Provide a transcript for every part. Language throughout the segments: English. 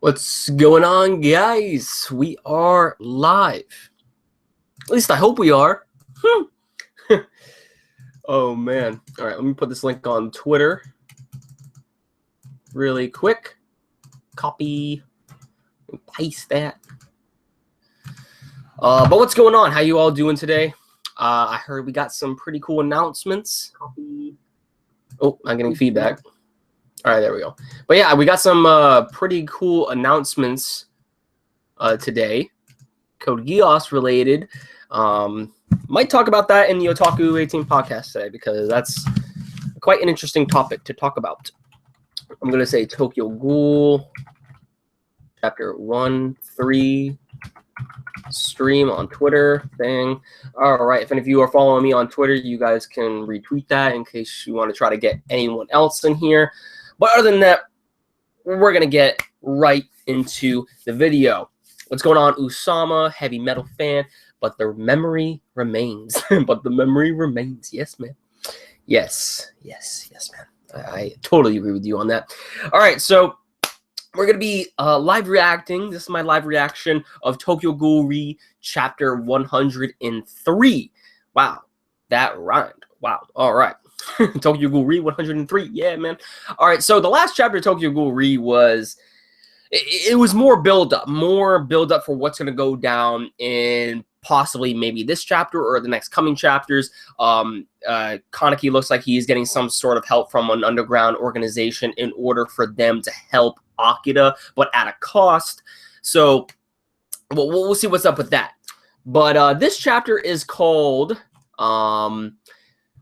What's going on, guys? We are live. At least I hope we are. Oh, man. All right, let me put this link on Twitter really quick. Copy and paste that. But what's going on? How you all doing today? I heard we got some pretty cool announcements. Oh, I'm getting feedback. All right, there we go. But yeah, we got some pretty cool announcements today. Code Geass related. Might talk about that in the Otaku 18 podcast today because that's quite an interesting topic to talk about. I'm going to say Tokyo Ghoul chapter 1-3 stream on Twitter thing. All right, if any of you are following me on Twitter, you guys can retweet that in case you want to try to get anyone else in here. But other than that, we're going to get right into the video. What's going on, Usama, heavy metal fan? But the memory remains. But the memory remains. Yes, man. Yes, man. I totally agree with you on that. All right, so we're going to be live reacting. This is my live reaction of Tokyo Ghoul chapter 103. Wow, that rhymed. Wow, all right. Tokyo Ghoul 103. Yeah, man. All right, so the last chapter of Tokyo Ghoul was... It was more build up for what's going to go down in possibly maybe this chapter or the next coming chapters. Kaneki looks like he's getting some sort of help from an underground organization in order for them to help Akira, but at a cost. So we'll see what's up with that. But this chapter is called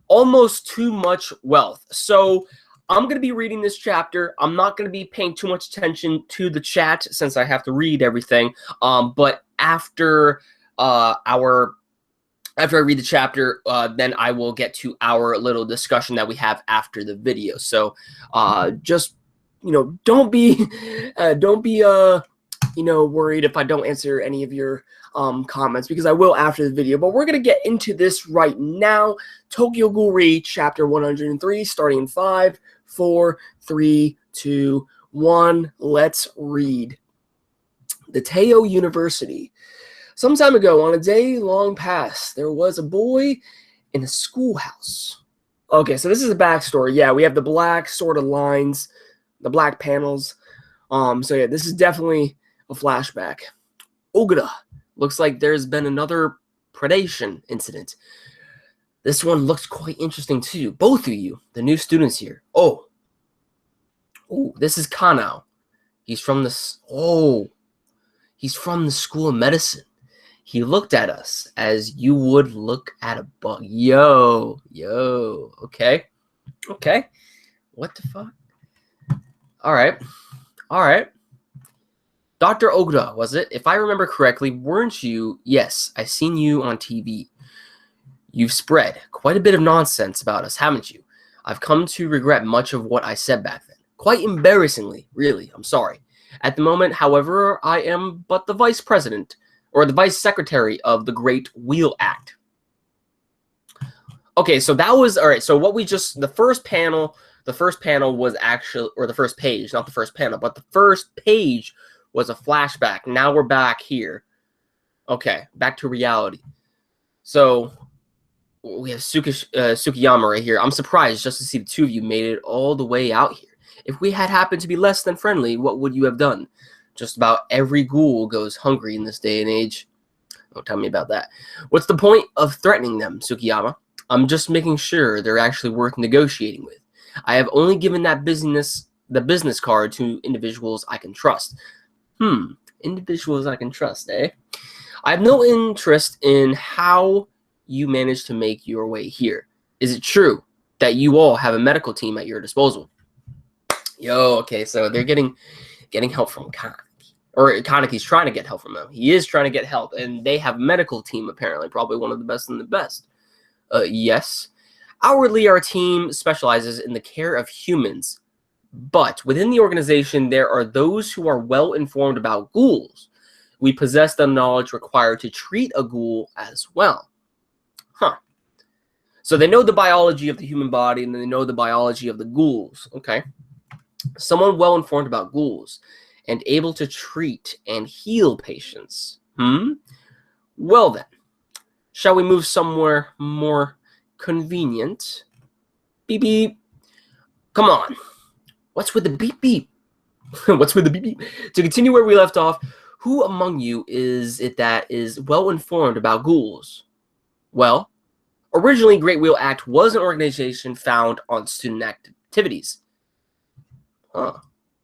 Almost Too Much Wealth. So I'm going to be reading this chapter. I'm not going to be paying too much attention to the chat since I have to read everything. But after after I read the chapter, then I will get to our little discussion that we have after the video. So just, don't be worried if I don't answer any of your comments, because I will after the video. But we're going to get into this right now. Tokyo Ghoul chapter 103, starting in 5, 4, 3, 2, 1. Let's read. The Teo University. Some time ago, on a day long past, there was a boy in a schoolhouse. Okay, so this is a backstory. Yeah, we have the black sort of lines, the black panels. So yeah, this is definitely a flashback. Ogura. Looks like there's been another predation incident. This one looks quite interesting too. Both of you, the new students here. Oh, this is Kanao. He's from the School of Medicine. He looked at us as you would look at a bug. Yo. Okay. What the fuck? All right. Dr. Ogura, was it? If I remember correctly, weren't you? Yes, I seen you on TV. You've spread quite a bit of nonsense about us, haven't you? I've come to regret much of what I said back then. Quite embarrassingly, really. I'm sorry. At the moment, however, I am but the vice president, or the vice secretary of the Great Wheel Act. Okay, so that was, all right, so what we just, the first panel was actually, or the first page, not the first panel, but the first page was a flashback. Now we're back here. Okay, back to reality. So we have Tsukiyama right here. I'm surprised just to see the two of you made it all the way out here. If we had happened to be less than friendly, what would you have done? Just about every ghoul goes hungry in this day and age. Don't tell me about that. What's the point of threatening them, Tsukiyama? I'm just making sure they're actually worth negotiating with. I have only given the business card to individuals I can trust. Individuals I can trust, eh? I have no interest in how you managed to make your way here. Is it true that you all have a medical team at your disposal? Yo, okay, so they're getting help from Kaneki. Or Kaneki's trying to get help from him. He is trying to get help, and they have a medical team, apparently. Probably one of the best in the best. Yes. Outwardly, our team specializes in the care of humans. But within the organization, there are those who are well informed about ghouls. We possess the knowledge required to treat a ghoul as well. So they know the biology of the human body, and they know the biology of the ghouls. Okay. Someone well informed about ghouls. and able to treat and heal patients. Well then, shall we move somewhere more convenient? Beep beep. Come on. What's with the beep beep? What's with the beep beep? To continue where we left off, who among you is it that is well informed about ghouls? Well, originally Great Wheel Act was an organization found on student activities.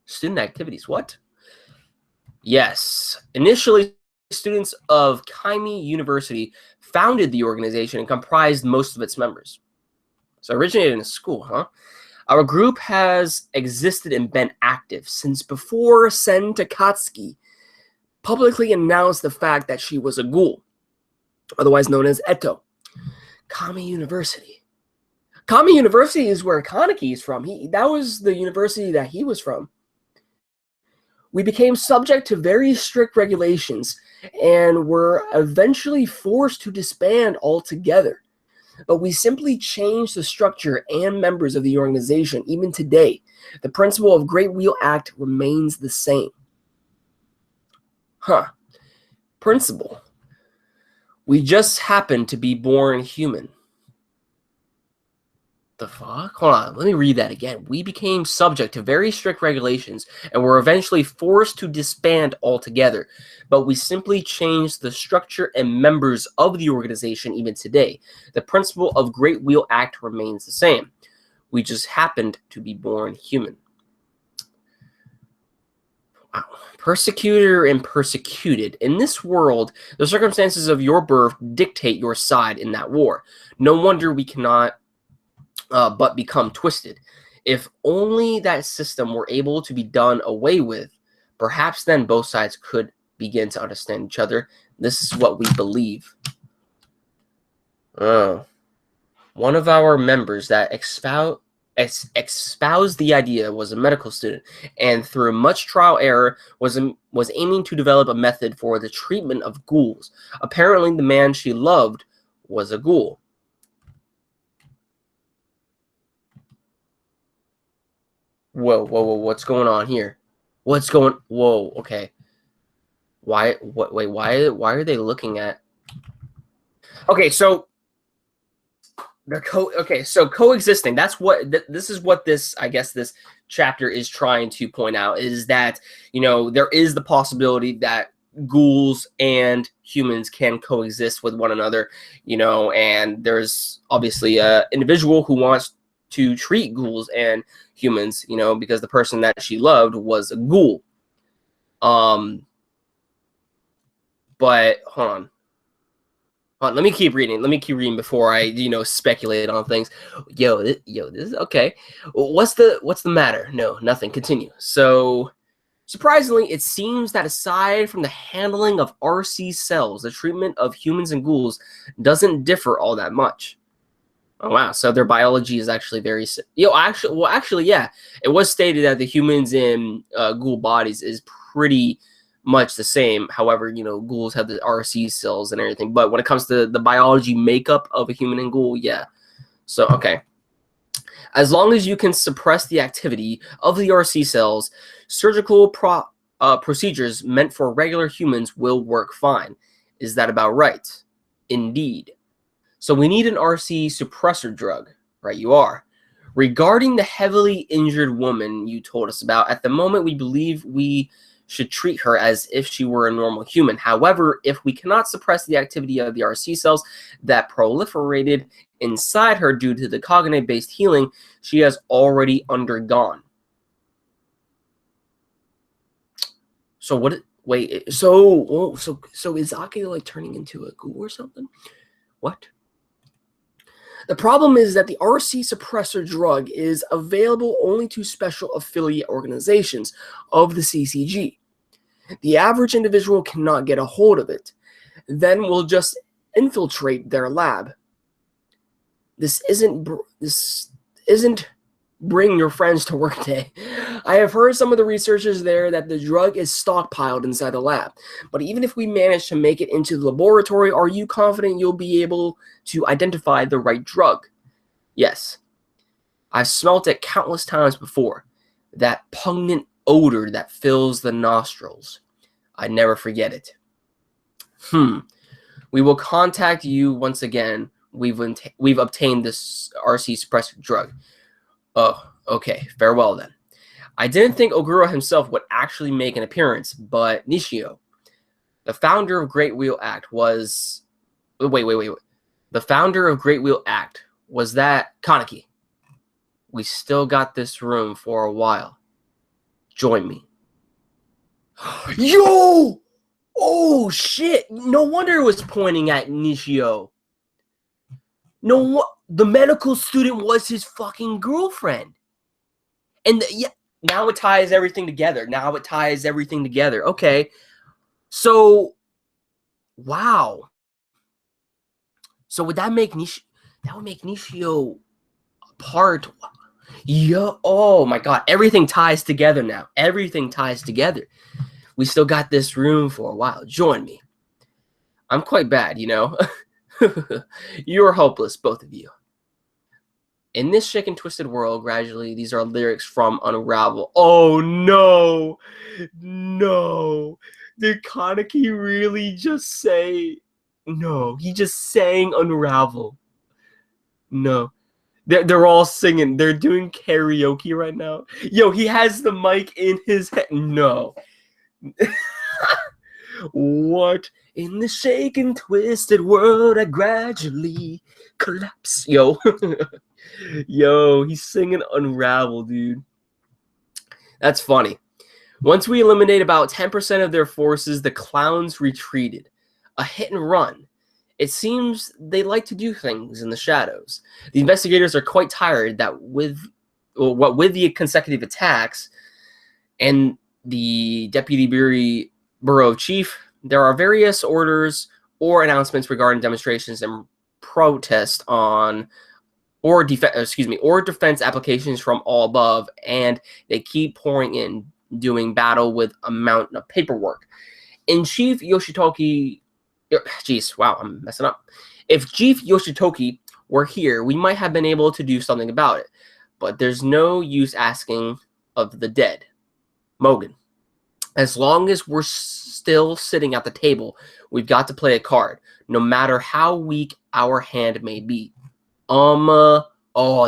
Student activities, what? Yes. Initially, students of Kaimi University founded the organization and comprised most of its members. So originated in a school, huh? Our group has existed and been active since before Sen Takatsuki publicly announced the fact that she was a ghoul, otherwise known as Eto. Kami University. Kami University is where Kaneki is from. That was the university that he was from. We became subject to very strict regulations and were eventually forced to disband altogether. But we simply changed the structure and members of the organization. Even today, the principle of Great Wheel Act remains the same. Principle. We just happen to be born human. The fuck? Hold on, let me read that again. We became subject to very strict regulations and were eventually forced to disband altogether. But we simply changed the structure and members of the organization even today. The principle of Great Wheel Act remains the same. We just happened to be born human. Wow. Persecutor and persecuted. In this world, the circumstances of your birth dictate your side in that war. No wonder we cannot but become twisted. If only that system were able to be done away with, perhaps then both sides could begin to understand each other. This is what we believe. One of our members that espoused the idea was a medical student, and through much trial error was aiming to develop a method for the treatment of ghouls. Apparently, the man she loved was a ghoul. Whoa, what's going on here? Whoa, okay. Why are they looking at? Okay, so coexisting. That's what this is what this, I guess, this chapter is trying to point out, is that, there is the possibility that ghouls and humans can coexist with one another, and there's obviously an individual who wants to treat ghouls and humans, because the person that she loved was a ghoul. But hold on. Let me keep reading. Before I, speculate on things. This is okay. What's the matter? No, nothing. Continue. So, surprisingly, it seems that aside from the handling of RC cells, the treatment of humans and ghouls doesn't differ all that much. Oh wow! So their biology is actually very, actually, yeah. It was stated that the humans in ghoul bodies is pretty much the same. However, ghouls have the RC cells and everything. But when it comes to the biology makeup of a human and ghoul, yeah. So okay. As long as you can suppress the activity of the RC cells, surgical procedures meant for regular humans will work fine. Is that about right? Indeed. So we need an RC suppressor drug, right? You are. Regarding the heavily injured woman you told us about, at the moment we believe we should treat her as if she were a normal human. However, if we cannot suppress the activity of the RC cells that proliferated inside her due to the cognitive-based healing she has already undergone. So what? Wait. So is Ake like turning into a ghoul or something? What? The problem is that the RC suppressor drug is available only to special affiliate organizations of the CCG. The average individual cannot get a hold of it. Then we'll just infiltrate their lab. This isn't bring your friends to work day. I have heard some of the researchers there that the drug is stockpiled inside the lab. But even if we manage to make it into the laboratory, are you confident you'll be able to identify the right drug? Yes. I've smelt it countless times before. That pungent odor that fills the nostrils. I never forget it. We will contact you once again. We've obtained this RC suppressor drug. Oh, okay. Farewell then. I didn't think Ogura himself would actually make an appearance, but Nishio, the founder of Great Wheel Act, was... Wait. The founder of Great Wheel Act, was that Kaneki? We still got this room for a while. Join me. Yo! Oh, shit! No wonder it was pointing at Nishio. The medical student was his fucking girlfriend. And yeah, now it ties everything together. Okay. So, wow. So would that make Nishio... That would make Nishio part... Yeah. Oh, my God. Everything ties together now. Everything ties together. We still got this room for a while. Join me. I'm quite bad, you know. You're hopeless, both of you. In this shaken, twisted world, gradually, these are lyrics from Unravel. Oh, no. No. Did Kaneki really just say... No, he just sang Unravel. No. They're all singing. They're doing karaoke right now. Yo, he has the mic in his head. No. What? In the shaken, twisted world, I gradually collapse. Yo. Yo, he's singing Unravel, dude. That's funny. Once we eliminate about 10% of their forces, the clowns retreated. A hit and run. It seems they like to do things in the shadows. The investigators are quite tired that with the consecutive attacks and the Deputy Bureau Chief, there are various orders or announcements regarding demonstrations and protest on or defense applications from all above, and they keep pouring in, doing battle with a mountain of paperwork. In Chief Yoshitoki... Jeez, wow, I'm messing up. If Chief Yoshitoki were here, we might have been able to do something about it. But there's no use asking of the dead. Mogan, as long as we're still sitting at the table, we've got to play a card, no matter how weak our hand may be. Oh,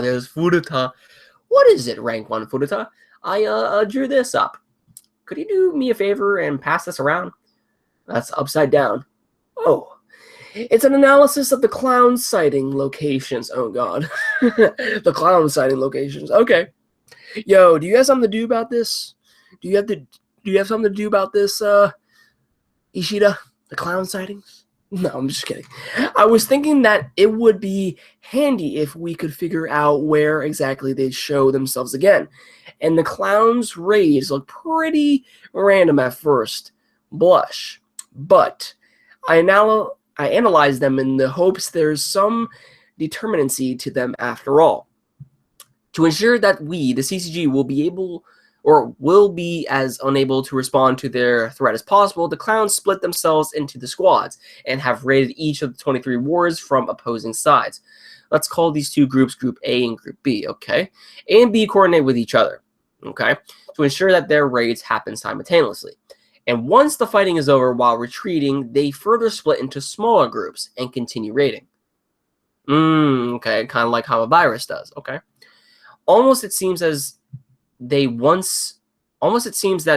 there's Furuta. What is it, rank 1 Furuta? I drew this up. Could you do me a favor and pass this around? That's upside down. Oh, it's an analysis of the clown sighting locations. Oh, God. The clown sighting locations. Okay. Yo, do you have something to do about this? Do you have something to do about this, Ishida? The clown sightings? No, I'm just kidding. I was thinking that it would be handy if we could figure out where exactly they show themselves again. And the clown's raids look pretty random at first blush. But I analyze them in the hopes there's some determinacy to them after all. To ensure that we, the CCG, will be as unable to respond to their threat as possible, the clowns split themselves into the squads and have raided each of the 23 wards from opposing sides. Let's call these two groups Group A and Group B, okay? A and B coordinate with each other, okay, to ensure that their raids happen simultaneously. And once the fighting is over, while retreating, they further split into smaller groups and continue raiding. Okay, kind of like how a virus does, okay? Almost it seems that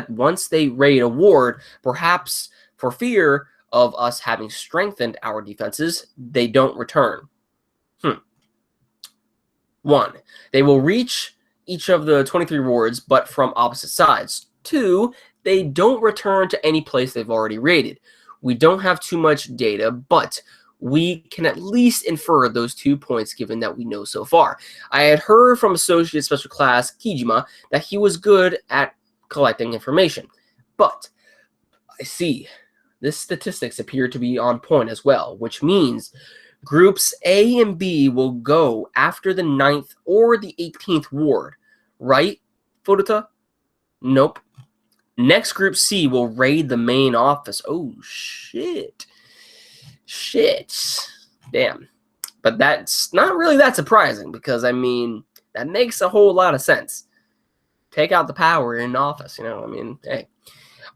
once they raid a ward, perhaps for fear of us having strengthened our defenses, they don't return. 1. They will reach each of the 23 wards, but from opposite sides. 2. They don't return to any place they've already raided. We don't have too much data, but we can at least infer those 2 points given that we know so far. I had heard from Associate Special Class Kijima that he was good at collecting information, but I see this statistics appear to be on point as well, which means Groups A and B will go after the 9th or the 18th ward, right, Furuta? Nope. Next, Group C will raid the main office. Oh, shit. Damn. But that's not really that surprising because, I mean, that makes a whole lot of sense. take out the power in office, you know? I mean, hey.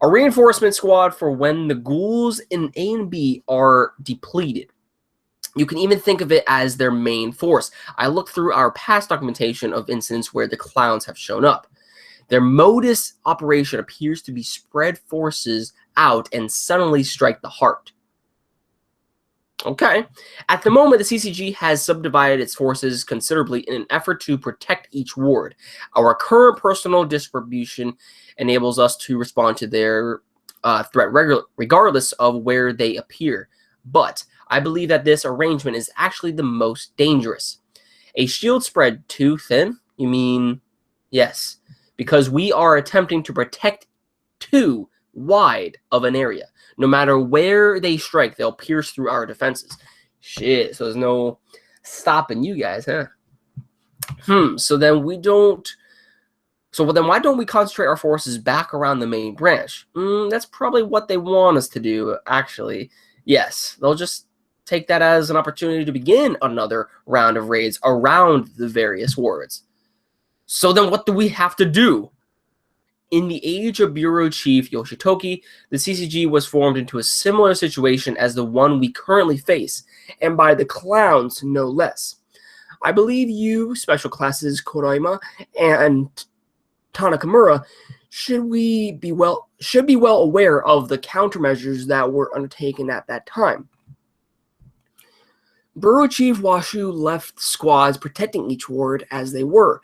A reinforcement squad for when the ghouls in A and B are depleted. You can even think of it as their main force. I looked through our past documentation of incidents where the clowns have shown up. Their modus operation appears to be spread forces out and suddenly strike the heart. Okay. At the moment, the CCG has subdivided its forces considerably in an effort to protect each ward. Our current personnel distribution enables us to respond to their threat regardless of where they appear. But I believe that this arrangement is actually the most dangerous. A shield spread too thin? You mean, yes, because we are attempting to protect too wide of an area. No matter where they strike, they'll pierce through our defenses. Shit, so there's no stopping you guys, huh? So then why don't we concentrate our forces back around the main branch? That's probably what they want us to do, actually. Yes, they'll just take that as an opportunity to begin another round of raids around the various wards. So then what do we have to do? In the age of Bureau Chief Yoshitoki, the CCG was formed into a similar situation as the one we currently face, and by the clowns no less. I believe you, Special Classes Koraima and Tanakamura, should be well aware of the countermeasures that were undertaken at that time. Bureau Chief Washu left squads protecting each ward as they were,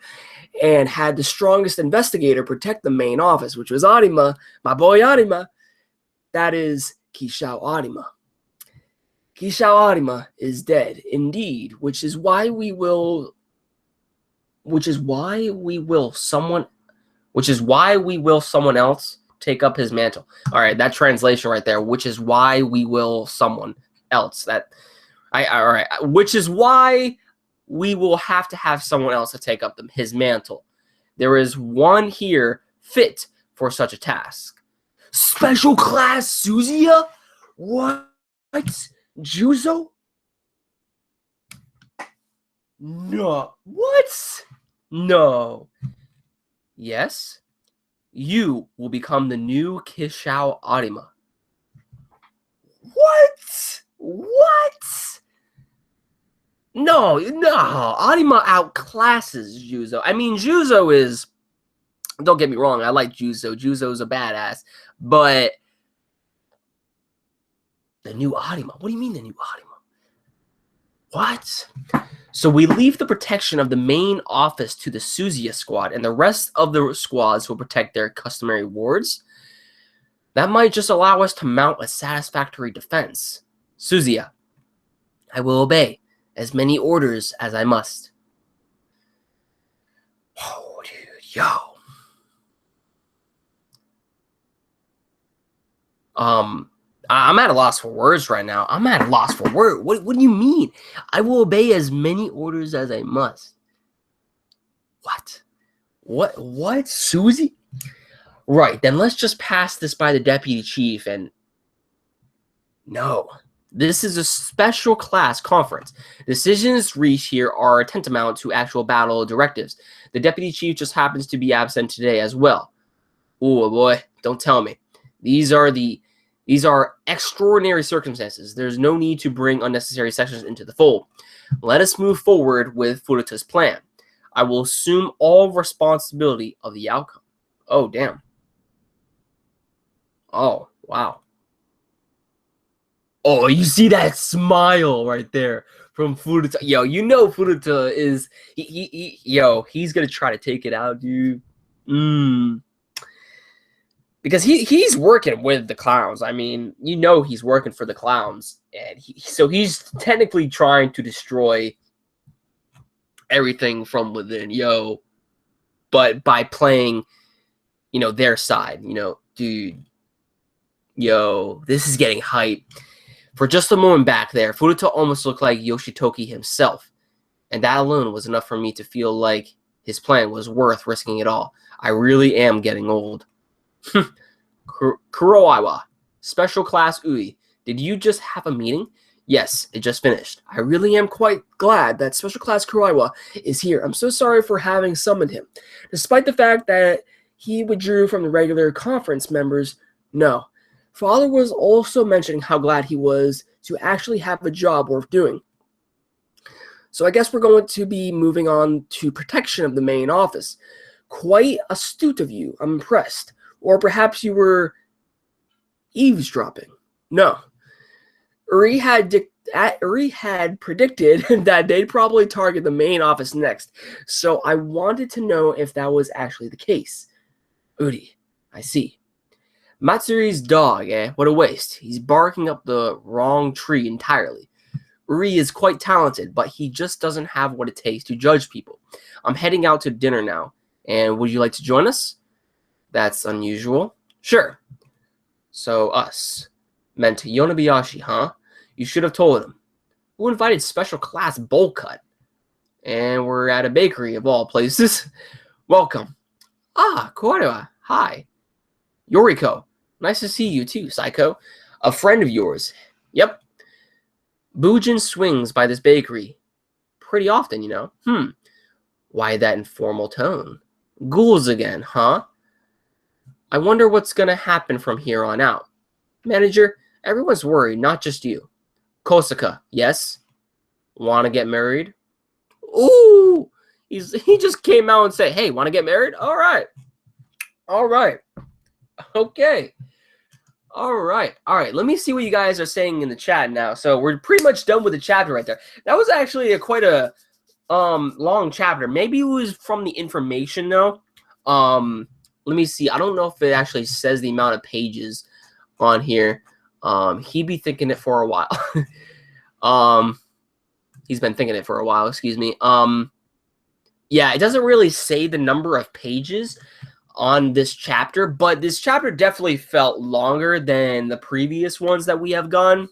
and had the strongest investigator protect the main office, which was Arima, my boy Arima. That is Kishao Arima. Kishao Arima is dead, indeed, which is why we will someone else take up his mantle. All right, that translation right there, which is why we will someone else. Which is why we will have to have someone else to take up his mantle. There is one here fit for such a task. Special Class Suzuya? What? Juzo? No. What? No. Yes? You will become the new Kishao Arima. What? What? No, Arima outclasses Juzo. I mean, Juzo is, don't get me wrong, I like Juzo. Juzo's a badass. But the new Arima? What do you mean the new Arima? What? So we leave the protection of the main office to the Suzuya squad, and the rest of the squads will protect their customary wards. That might just allow us to mount a satisfactory defense. Suzuya, I will obey as many orders as I must. Oh, dude, yo. I'm at a loss for words right now. I'm at a loss for words. What do you mean? I will obey as many orders as I must. What? Susie? Right, then let's just pass this by the deputy chief and... No. This is a special class conference. Decisions reached here are tantamount to actual battle directives. The deputy chief just happens to be absent today as well. Oh boy, don't tell me. These are extraordinary circumstances. There's no need to bring unnecessary sections into the fold. Let us move forward with Furuta's plan. I will assume all responsibility of the outcome. Oh, damn. Oh, wow. Oh, you see that smile right there from Furuta. Yo, you know Furuta is he's gonna try to take it out, dude. Because he's working with the clowns. I mean, you know he's working for the clowns, and so he's technically trying to destroy everything from within, but by playing, their side, dude. Yo, this is getting hype. For just a moment back there, Furuta almost looked like Yoshitoki himself, and that alone was enough for me to feel like his plan was worth risking it all. I really am getting old. Kuroiwa, Special Class Ui, did you just have a meeting? Yes, it just finished. I really am quite glad that Special Class Kuraiwa is here. I'm so sorry for having summoned him. Despite the fact that he withdrew from the regular conference members, no. Father was also mentioning how glad he was to actually have a job worth doing. So I guess we're going to be moving on to protection of the main office. Quite astute of you. I'm impressed. Or perhaps you were eavesdropping. No. Uri had predicted that they'd probably target the main office next, so I wanted to know if that was actually the case. Uri, I see. Matsuri's dog, eh? What a waste. He's barking up the wrong tree entirely. Uri is quite talented, but he just doesn't have what it takes to judge people. I'm heading out to dinner now, and would you like to join us? That's unusual. Sure. So us. Meant Yonobayashi, huh? You should have told him. Who invited Special Class Bowl Cut? And we're at a bakery of all places. Welcome. Ah, Korewa. Hi. Yoriko. Nice to see you too, Psycho. A friend of yours. Yep. Bujin swings by this bakery pretty often, you know. Why that informal tone? Ghouls again, huh? I wonder what's going to happen from here on out. Manager, everyone's worried, not just you. Kosaka, yes? Want to get married? Ooh! He just came out and said, hey, want to get married? All right. Okay. All right. Let me see what you guys are saying in the chat now. So we're pretty much done with the chapter right there. That was actually quite a long chapter. Maybe it was from the information though. Let me see. I don't know if it actually says the amount of pages on here. He be thinking it for a while. He's been thinking it for a while, excuse me. Yeah, it doesn't really say the number of pages on this chapter, but this chapter definitely felt longer than the previous ones that we have gone.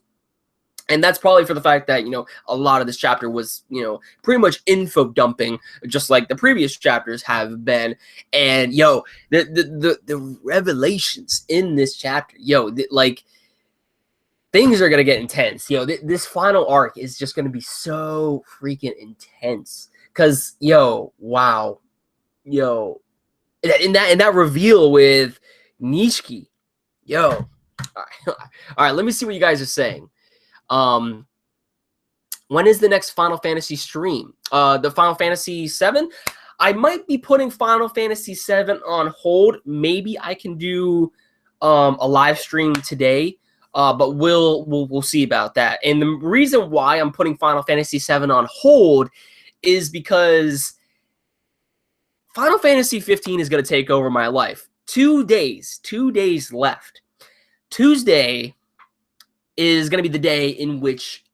And that's probably for the fact that, you know, a lot of this chapter was, you know, pretty much info dumping, just like the previous chapters have been. And, yo, the revelations in this chapter, yo, like, things are going to get intense. Yo, this final arc is just going to be so freaking intense. Because, yo, wow. Yo. And that reveal with Nishiki. Yo. All right, let me see what you guys are saying. When is the next Final Fantasy stream? The Final Fantasy 7? I might be putting Final Fantasy 7 on hold. Maybe I can do a live stream today. But we'll see about that. And the reason why I'm putting Final Fantasy 7 on hold is because Final Fantasy 15 is going to take over my life. 2 days left. Tuesday is going to be the day in which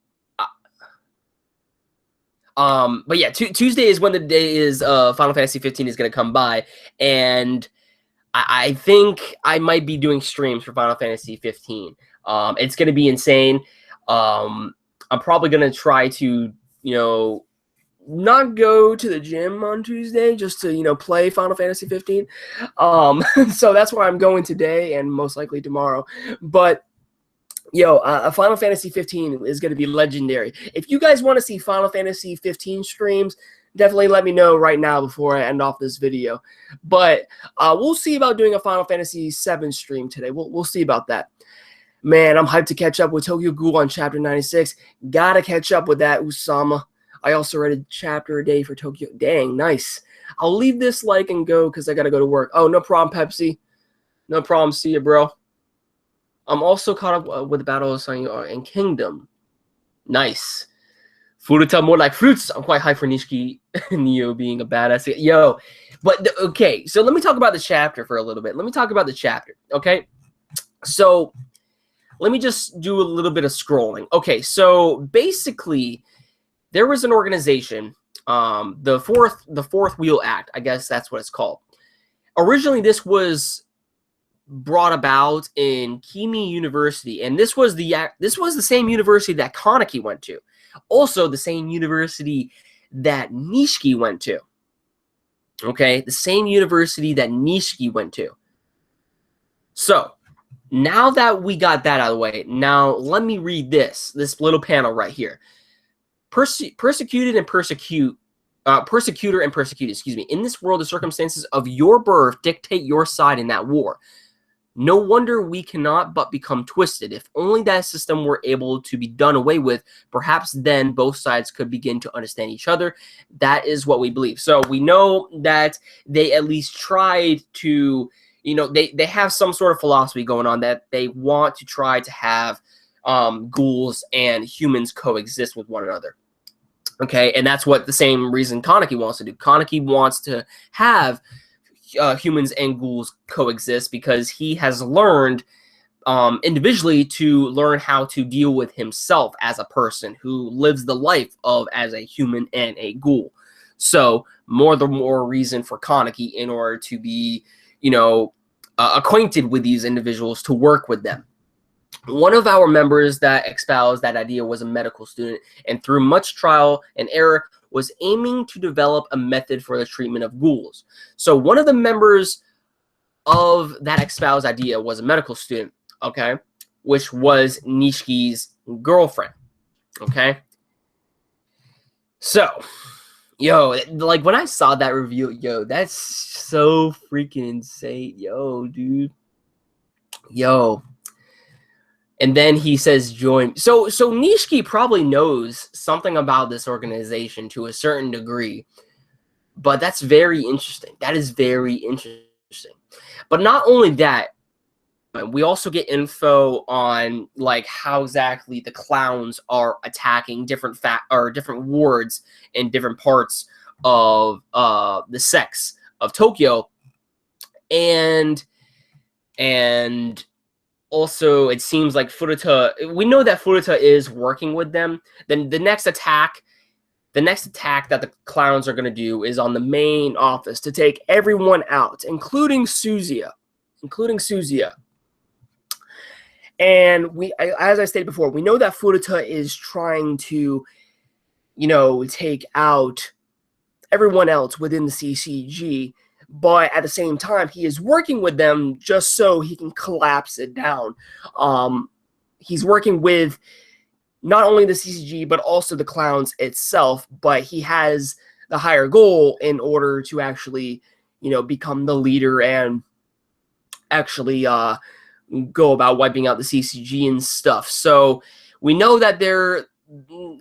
but yeah, Tuesday is when the day is Final Fantasy 15 is going to come by, and I think I might be doing streams for Final Fantasy 15. It's going to be insane. I'm probably going to try to, you know, not go to the gym on Tuesday just to, you know, play Final Fantasy 15. So that's where I'm going today and most likely tomorrow. But yo, Final Fantasy 15 is going to be legendary. If you guys want to see Final Fantasy 15 streams, definitely let me know right now before I end off this video. But we'll see about doing a Final Fantasy 7 stream today. We'll see about that. Man, I'm hyped to catch up with Tokyo Ghoul on Chapter 96. Gotta catch up with that, Usama. I also read a chapter a day for Tokyo. Dang, nice. I'll leave this like and go because I gotta go to work. Oh, no problem, Pepsi. No problem. See you, bro. I'm also caught up with the Battle of Sanyo and Kingdom. Nice. Furuta more like fruits. I'm quite hyped for Nishiki Neo being a badass. Yo, but okay. So let me talk about the chapter for a little bit. Let me talk about the chapter. Okay. So let me just do a little bit of scrolling. Okay. So basically, there was an organization, the Fourth Wheel Act. I guess that's what it's called. Originally, this was brought about in Kimi University, and this was the same university that Kaneki went to, also the same university that Nishiki went to. Okay, the same university that Nishiki went to. So Now that we got that out of the way, now let me read this little panel right here. Persecutor and persecuted, excuse me. In this world, the circumstances of your birth dictate your side in that war. No wonder we cannot but become twisted. If only that system were able to be done away with, perhaps then both sides could begin to understand each other. That is what we believe. So we know that they at least tried to, they have some sort of philosophy going on that they want to try to have ghouls and humans coexist with one another. Okay, and that's what the same reason Kaneki wants to do. Kaneki wants to have humans and ghouls coexist because he has learned individually to learn how to deal with himself as a person who lives the life of as a human and a ghoul. So the more reason for Kaneki in order to be, acquainted with these individuals, to work with them. One of our members that espoused that idea was a medical student, and through much trial and error was aiming to develop a method for the treatment of ghouls. So one of the members of that espoused idea was a medical student, okay, which was Nishiki's girlfriend, okay? So, like when I saw that review, that's so freaking insane, dude. And then he says join. So Nishiki probably knows something about this organization to a certain degree. But that's very interesting. That is very interesting. But not only that, we also get info on like how exactly the clowns are attacking different different wards in different parts of the sex of Tokyo. And also, it seems like Furuta, we know that Furuta is working with them. Then the next attack that the clowns are going to do is on the main office to take everyone out, including Suzuya. And as I stated before, we know that Furuta is trying to, take out everyone else within the CCG. But at the same time, he is working with them just so he can collapse it down. He's working with not only the CCG, but also the clowns itself. But he has the higher goal in order to actually, become the leader and actually go about wiping out the CCG and stuff. So we know that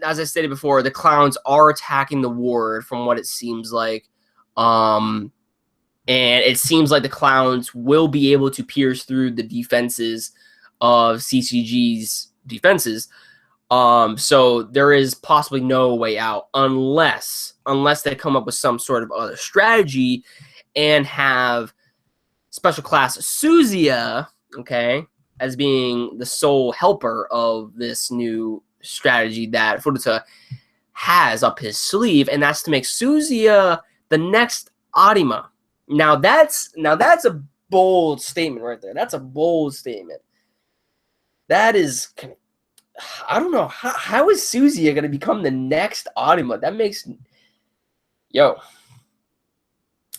as I stated before, the clowns are attacking the ward from what it seems like. And it seems like the clowns will be able to pierce through the defenses of CCG's defenses. So there is possibly no way out unless they come up with some sort of other strategy and have special class Suzuya, okay, as being the sole helper of this new strategy that Furuta has up his sleeve, and that's to make Suzuya the next Arima. Now that's a bold statement right there. That's a bold statement. That is, I don't know, how is Suzuya going to become the next Arima? That makes,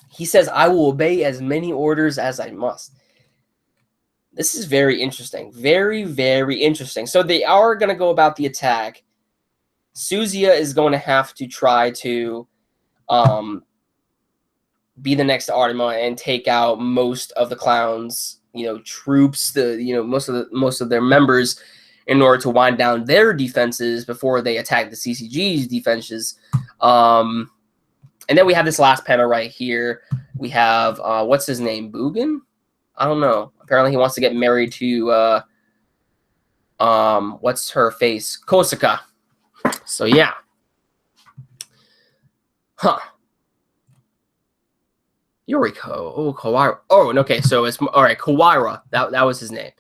he says, I will obey as many orders as I must. This is very interesting. Very, very interesting. So they are going to go about the attack. Suzuya is going to have to try to be the next Arima and take out most of the clowns, troops, most of their members, in order to wind down their defenses before they attack the CCG's defenses. And then we have this last panel right here. We have what's his name, Bugen? I don't know. Apparently he wants to get married to what's her face, Kosaka. So yeah. Huh. Yoriko. Oh, Kawaira. Oh, okay. So it's all right. Kawaira. That was his name.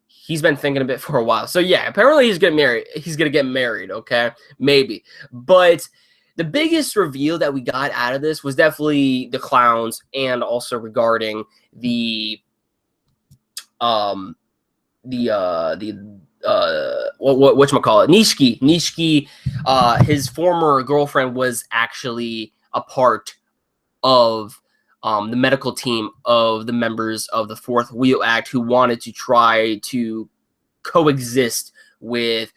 He's been thinking a bit for a while. So yeah, apparently he's getting married. He's gonna get married. Okay, maybe. But the biggest reveal that we got out of this was definitely the clowns, and also regarding the whatchamacallit, Nishiki, his former girlfriend was actually a part of the medical team of the members of the Fourth Wheel Act who wanted to try to coexist with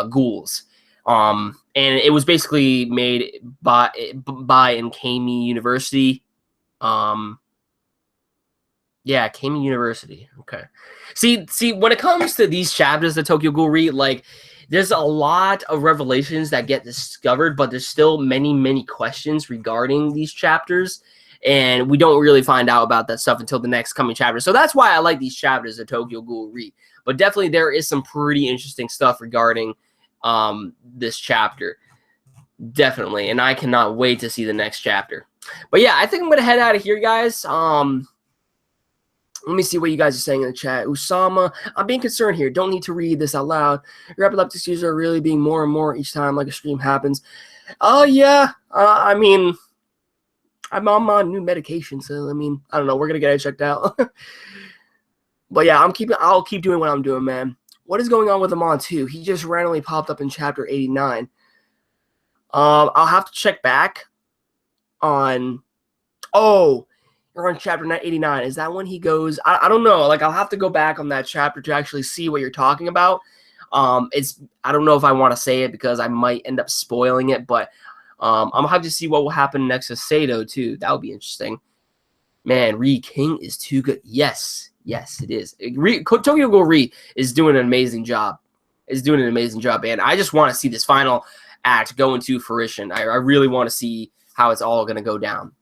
ghouls. And it was basically made by and Kami University. Yeah, Kami University. Okay. See, when it comes to these chapters of Tokyo Ghoul read, like, there's a lot of revelations that get discovered, but there's still many questions regarding these chapters, and we don't really find out about that stuff until the next coming chapter. So that's why I like these chapters of Tokyo Ghoul read. But definitely there is some pretty interesting stuff regarding this chapter. Definitely, and I cannot wait to see the next chapter. But yeah, I think I'm gonna head out of here, guys. Let me see what you guys are saying in the chat. Usama, I'm being concerned here. Don't need to read this out loud. Your epileptic seizures are really being more and more each time like a stream happens. Oh, yeah. I mean, I'm on new medication, so, I mean, I don't know. We're going to get it checked out. But, yeah, I'll keep doing what I'm doing, man. What is going on with Amon, too? He just randomly popped up in chapter 89. I'll have to check back on... Oh... You're on chapter 89. Is that when he goes? I don't know. Like, I'll have to go back on that chapter to actually see what you're talking about. I don't know if I want to say it because I might end up spoiling it, but I'm gonna have to see what will happen next to Sato too. That would be interesting. Man, Ri King is too good. Yes, it is. Tokyo Ghoul Ri is doing an amazing job. And I just want to see this final act go into fruition. I really want to see how it's all gonna go down.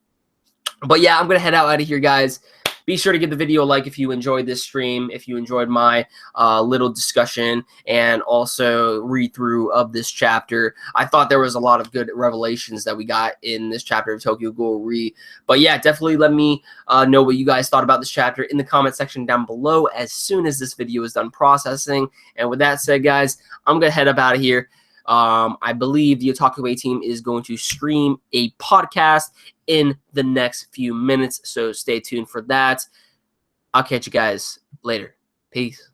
But yeah, I'm going to head out of here, guys. Be sure to give the video a like if you enjoyed this stream, if you enjoyed my little discussion and also read-through of this chapter. I thought there was a lot of good revelations that we got in this chapter of Tokyo Ghoul Re. But yeah, definitely let me know what you guys thought about this chapter in the comment section down below as soon as this video is done processing. And with that said, guys, I'm going to head up out of here. I believe the Otaku A team is going to stream a podcast in the next few minutes, so stay tuned for that. I'll catch you guys later. Peace.